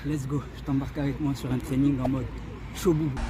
let's go. Je t'embarque avec moi sur un training en mode chaud boubou.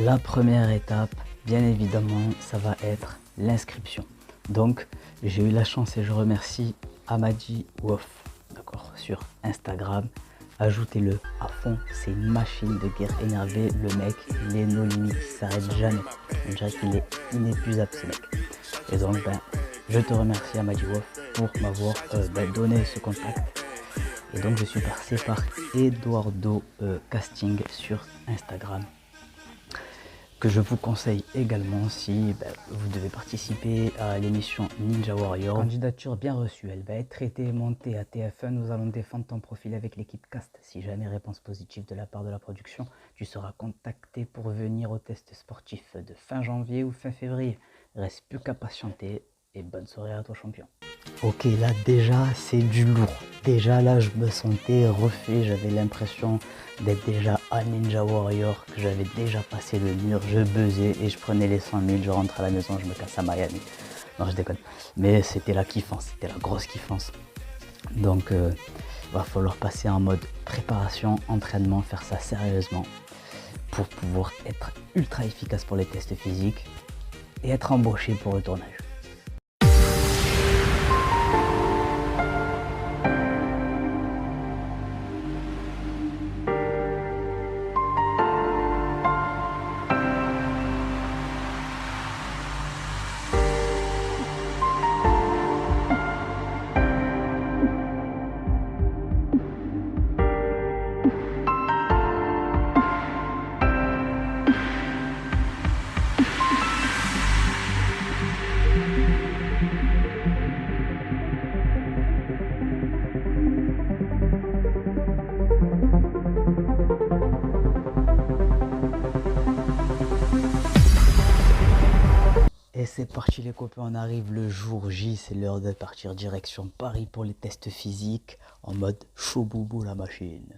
La première étape, bien évidemment, ça va être l'inscription. Donc, j'ai eu la chance et je remercie Amadi Wof, d'accord, sur Instagram. Ajoutez-le à fond, c'est une machine de guerre énervée. Le mec, il est no limite, il s'arrête jamais. On dirait qu'il est inépuisable, ce mec. Et donc, je te remercie Amadi Wof pour m'avoir donné ce contact. Et donc, je suis passé par Eduardo Casting sur Instagram, que je vous conseille également si vous devez participer à l'émission Ninja Warrior. Candidature bien reçue, elle va être traitée et montée à TF1. Nous allons défendre ton profil avec l'équipe Cast. Si jamais réponse positive de la part de la production, tu seras contacté pour venir au test sportif de fin janvier ou fin février. Reste plus qu'à patienter et bonne soirée à toi champion. Ok, là déjà c'est du lourd. Déjà là je me sentais refait, j'avais l'impression d'être déjà à Ninja Warrior, que j'avais déjà passé le mur, je buzzais et je prenais les 100 000, je rentre à la maison, je me casse à Miami. Non, je déconne. Mais c'était la kiffance, c'était la grosse kiffance. Donc va falloir passer en mode préparation, entraînement, faire ça sérieusement pour pouvoir être ultra efficace pour les tests physiques et être embauché pour le tournage. Et c'est parti les copains, on arrive le jour J, c'est l'heure de partir direction Paris pour les tests physiques en mode chaud boubou la machine.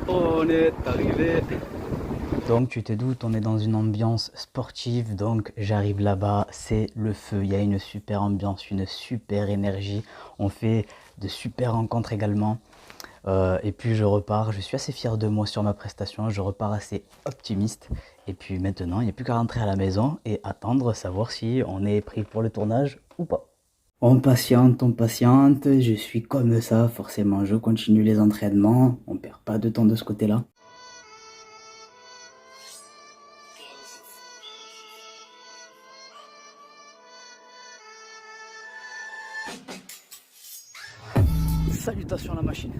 On est arrivé. Donc tu te doutes, on est dans une ambiance sportive, donc j'arrive là-bas, c'est le feu, il y a une super ambiance, une super énergie, on fait de super rencontres également. Et puis je repars, je suis assez fier de moi sur ma prestation, je repars assez optimiste. Et puis maintenant, il n'y a plus qu'à rentrer à la maison et attendre, savoir si on est pris pour le tournage ou pas. On patiente, je suis comme ça, forcément, je continue les entraînements, on perd pas de temps de ce côté-là. Salutations à la machine.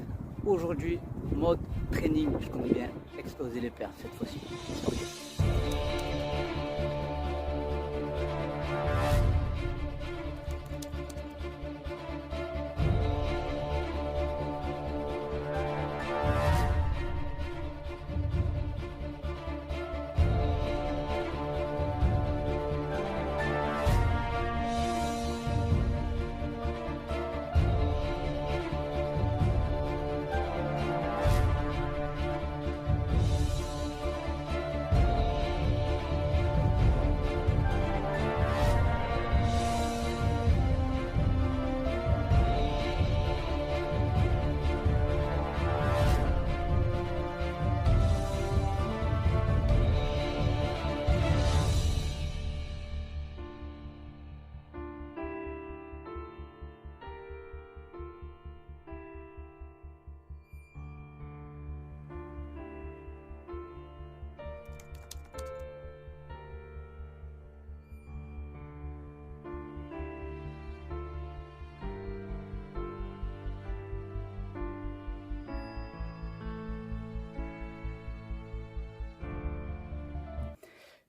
Aujourd'hui, mode training, je compte bien exploser les perfs cette fois-ci.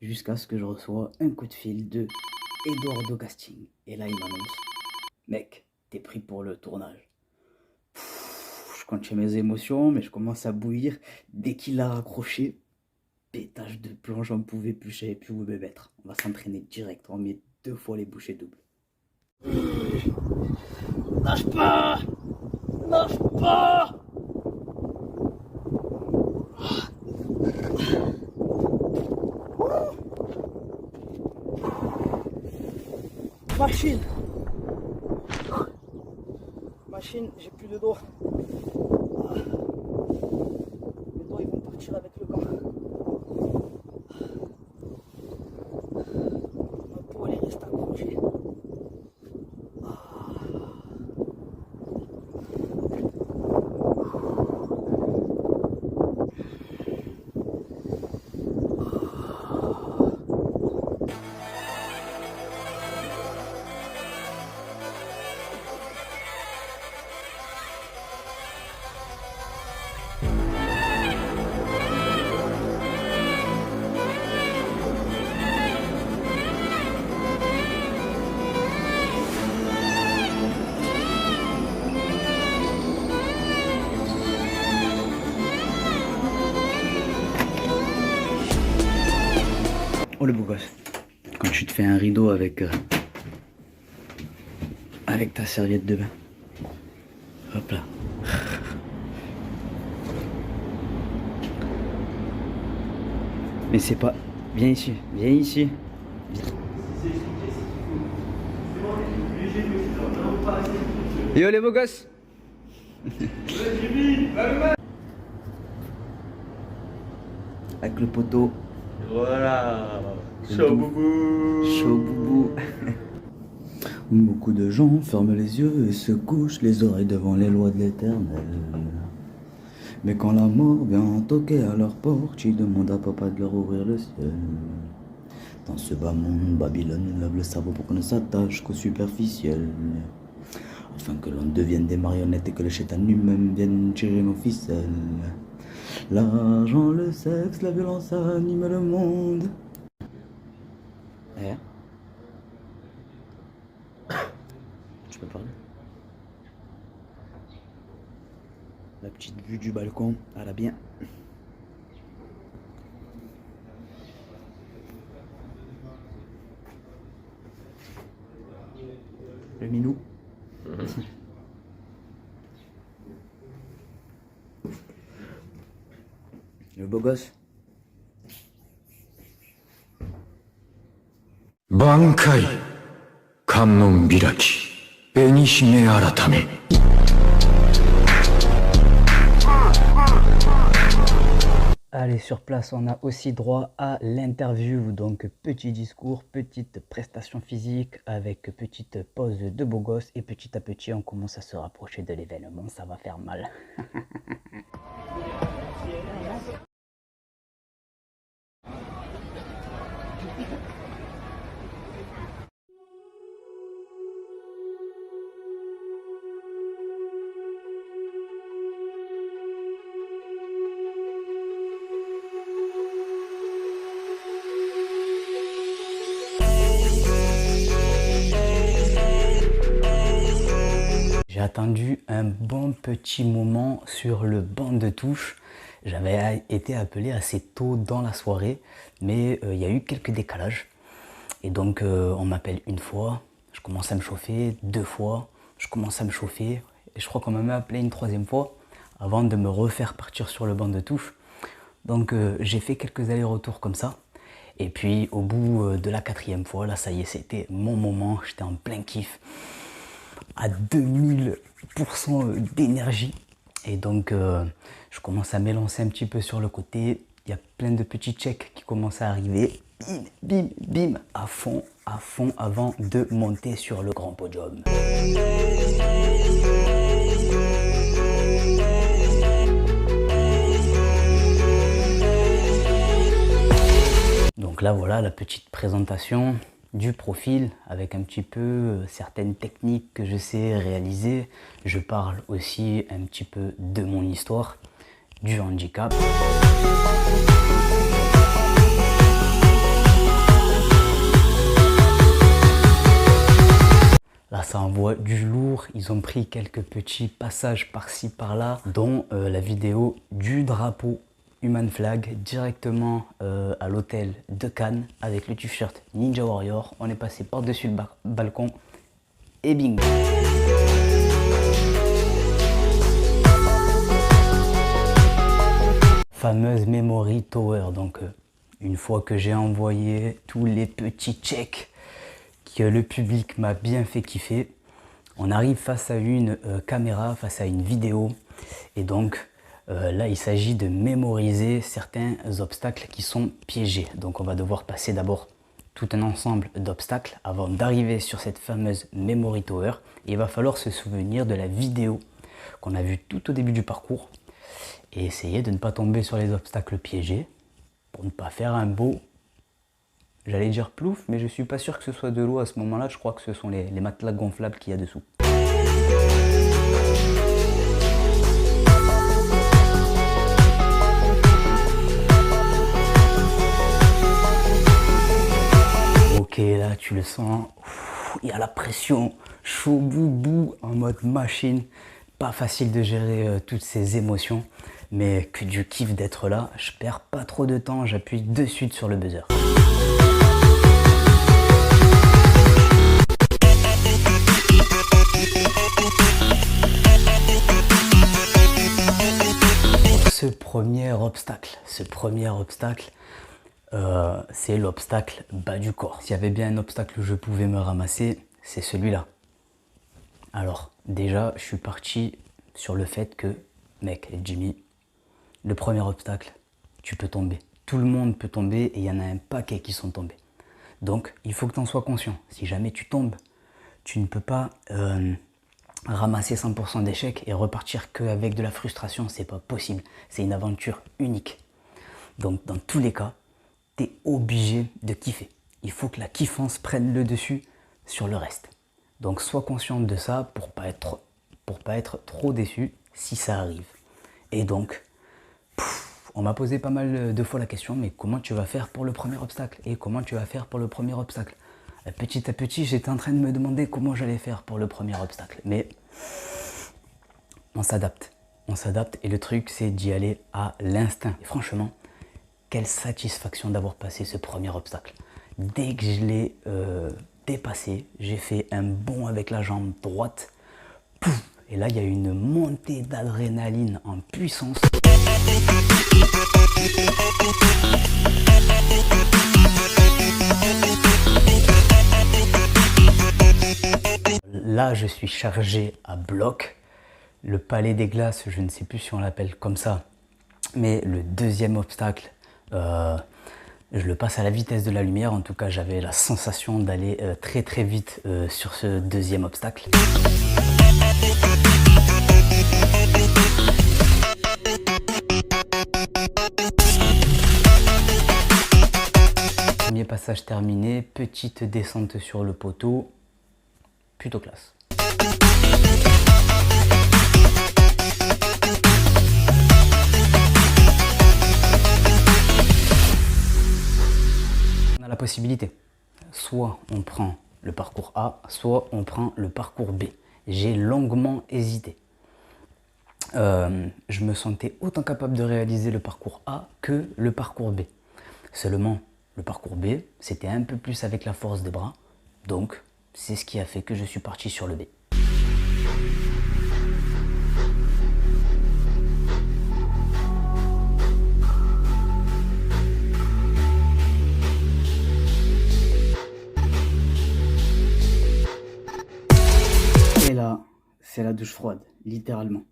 jusqu'à ce que je reçois un coup de fil de Eduardo Casting. Et là, il m'annonce, mec, t'es pris pour le tournage. Je contiens mes émotions, mais je commence à bouillir. Dès qu'il a raccroché, pétage de plomb, j'en pouvais plus, je savais plus où me mettre. On va s'entraîner direct, on met 2 fois les bouchées doubles. Lâche pas! Lâche pas! Machine! Machine, j'ai plus de doigts. Mes doigts ils vont partir avec le gant. Ma peau elle reste accrochée. Oh le beau gosse, quand tu te fais un rideau avec ta serviette de bain. Hop là. Mais c'est pas... Viens ici, viens ici. Yo les beaux gosses. Avec le poteau. Voilà, chaud boubou. Chaud boubou. Beaucoup de gens ferment les yeux et se couchent les oreilles devant les lois de l'éternel. Mais quand la mort vient toquer à leur porte, ils demandent à papa de leur ouvrir le ciel. Dans ce bas monde, Babylone lave le cerveau pour qu'on ne s'attache qu'au superficiel. Afin que l'on devienne des marionnettes et que le chétan lui-même vienne tirer nos ficelles. L'argent, le sexe, la violence animent le monde. Eh? Tu peux parler? La petite vue du balcon, elle a bien. Le minou. Le beau gosse. Bankai, Kannon Biraki, Benishime Aratame. Allez, sur place, on a aussi droit à l'interview. Donc, petit discours, petite prestation physique avec petite pause de beau gosse. Et petit à petit, on commence à se rapprocher de l'événement. Ça va faire mal. J'ai attendu un bon petit moment sur le banc de touche. J'avais été appelé assez tôt dans la soirée, mais il y a eu quelques décalages. Et donc on m'appelle une fois, je commence à me chauffer, 2 fois, je commence à me chauffer. Et je crois qu'on m'a même appelé une 3e fois avant de me refaire partir sur le banc de touche. Donc j'ai fait quelques allers-retours comme ça. Et puis au bout de la 4e fois, là ça y est, c'était mon moment, j'étais en plein kiff. À 2000% d'énergie. Et donc je commence à m'élancer un petit peu sur le côté. Il y a plein de petits checks qui commencent à arriver. Bim, bim, bim, à fond avant de monter sur le grand podium. Donc là voilà la petite présentation du profil avec un petit peu certaines techniques que je sais réaliser. Je parle aussi un petit peu de mon histoire, du handicap. ça envoie du lourd. Ils ont pris quelques petits passages par-ci par-là, dont la vidéo du drapeau Human Flag directement à l'hôtel de Cannes avec le t-shirt Ninja Warrior. On est passé par-dessus le balcon et bing. Fameuse Memory Tower. Donc une fois que j'ai envoyé tous les petits checks que le public m'a bien fait kiffer, on arrive face à une caméra, face à une vidéo, et donc là il s'agit de mémoriser certains obstacles qui sont piégés. Donc on va devoir passer d'abord tout un ensemble d'obstacles avant d'arriver sur cette fameuse Memory Tower. Et il va falloir se souvenir de la vidéo qu'on a vue tout au début du parcours et essayer de ne pas tomber sur les obstacles piégés pour ne pas faire un beau, j'allais dire plouf, mais je suis pas sûr que ce soit de l'eau à ce moment-là. Je crois que ce sont les matelas gonflables qu'il y a dessous. Ok, là tu le sens, il y a la pression, chaud boubou en mode machine. Pas facile de gérer toutes ces émotions, mais que du kiff d'être là. Je perds pas trop de temps, j'appuie de suite sur le buzzer. Ce premier obstacle, c'est l'obstacle bas du corps. S'il y avait bien un obstacle où je pouvais me ramasser, c'est celui-là. Alors déjà, je suis parti sur le fait que, mec, Jimmy, le premier obstacle, tu peux tomber. Tout le monde peut tomber et il y en a un paquet qui sont tombés. Donc, il faut que tu en sois conscient. Si jamais tu tombes, tu ne peux pas ramasser 100% d'échecs et repartir qu'avec de la frustration. C'est pas possible. C'est une aventure unique. Donc, dans tous les cas, tu es obligé de kiffer. Il faut que la kiffance prenne le dessus sur le reste. Donc sois consciente de ça pour pas être trop déçu si ça arrive. Et donc, on m'a posé pas mal de fois la question, mais comment tu vas faire pour le premier obstacle? Et comment tu vas faire pour le premier obstacle? Petit à petit, j'étais en train de me demander comment j'allais faire pour le premier obstacle. Mais on s'adapte. Et le truc, c'est d'y aller à l'instinct. Et franchement, quelle satisfaction d'avoir passé ce premier obstacle. Dès que je l'ai dépassé, j'ai fait un bond avec la jambe droite. Pouf, et là, il y a une montée d'adrénaline en puissance. Là, je suis chargé à bloc. Le palais des glaces, je ne sais plus si on l'appelle comme ça, mais le deuxième obstacle, je le passe à la vitesse de la lumière. En tout cas, j'avais la sensation d'aller très très vite sur ce deuxième obstacle. Premier passage terminé, petite descente sur le poteau, plutôt classe. La possibilité, soit on prend le parcours A, soit on prend le parcours B. J'ai longuement hésité. Je me sentais autant capable de réaliser le parcours A que le parcours B. Seulement, le parcours B, c'était un peu plus avec la force des bras. Donc, c'est ce qui a fait que je suis parti sur le B. Et là, c'est la douche froide, littéralement.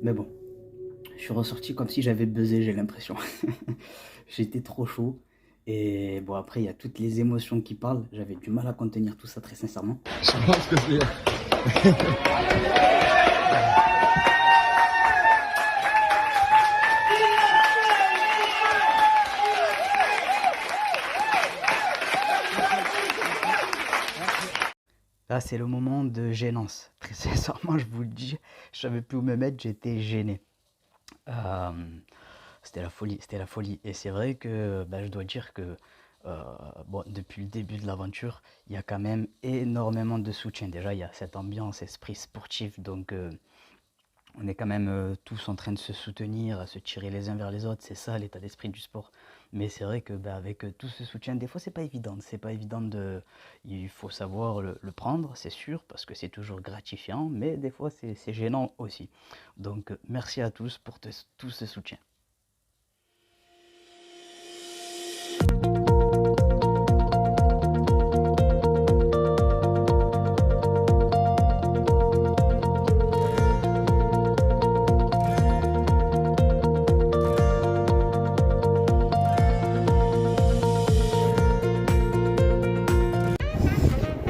Mais bon, je suis ressorti comme si j'avais buzzé, j'ai l'impression. J'étais trop chaud. Et bon, après, il y a toutes les émotions qui parlent. J'avais du mal à contenir tout ça, très sincèrement. Je pense que c'est... Là, c'est le moment de gênance. Très sincèrement, je vous le dis, je savais plus où me mettre, j'étais gêné. Euh, C'était la folie, c'était la folie. Et c'est vrai que je dois dire que bon, depuis le début de l'aventure, il y a quand même énormément de soutien. Déjà, il y a cette ambiance, esprit sportif, donc on est quand même tous en train de se soutenir, à se tirer les uns vers les autres. C'est ça l'état d'esprit du sport. Mais c'est vrai que avec tout ce soutien, des fois c'est pas évident. C'est pas évident de. Il faut savoir le prendre, c'est sûr, parce que c'est toujours gratifiant, mais des fois c'est gênant aussi. Donc merci à tous pour tout ce soutien.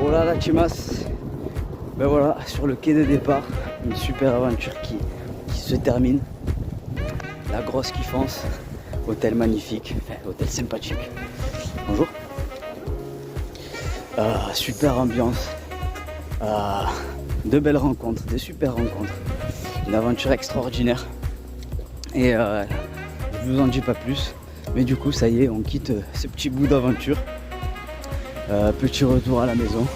Oh là là, Chimas. Ben voilà, sur le quai de départ, une super aventure qui se termine. La grosse kiffance, hôtel magnifique, enfin hôtel sympathique. Bonjour. Super ambiance, de belles rencontres, de super rencontres, une aventure extraordinaire. Et je vous en dis pas plus, mais du coup ça y est, on quitte ce petit bout d'aventure. Petit retour à la maison.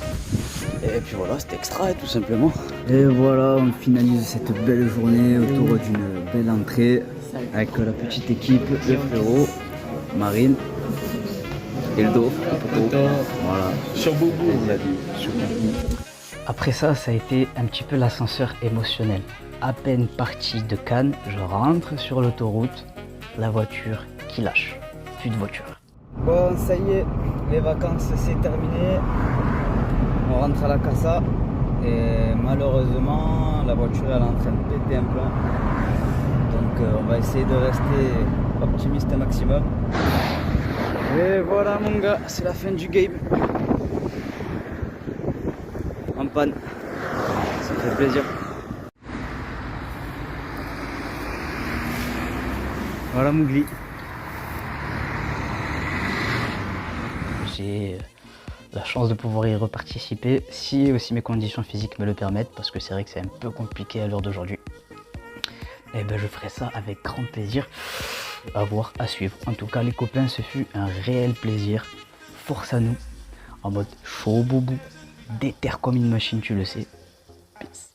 Et puis voilà, c'était extra tout simplement. Et voilà, on finalise cette belle journée autour d'une belle entrée avec la petite équipe, le frérot, Marine, Eldo, voilà. Sur Boubou, on a dit. Après ça, ça a été un petit peu l'ascenseur émotionnel. À peine parti de Cannes, je rentre sur l'autoroute, la voiture qui lâche. Plus de voiture. Bon, ça y est, les vacances c'est terminé. On rentre à la casa et malheureusement la voiture elle est en train de péter un plomb. Donc on va essayer de rester optimiste un maximum. Et voilà mon gars, c'est la fin du game. En panne. Ça me fait plaisir. Voilà Mougli. J'ai la chance de pouvoir y reparticiper si aussi mes conditions physiques me le permettent, parce que c'est vrai que c'est un peu compliqué à l'heure d'aujourd'hui. Et je ferai ça avec grand plaisir. À voir, à suivre. En tout cas les copains, ce fut un réel plaisir. Force à nous, en mode chaud boubou, déter comme une machine, tu le sais. Peace.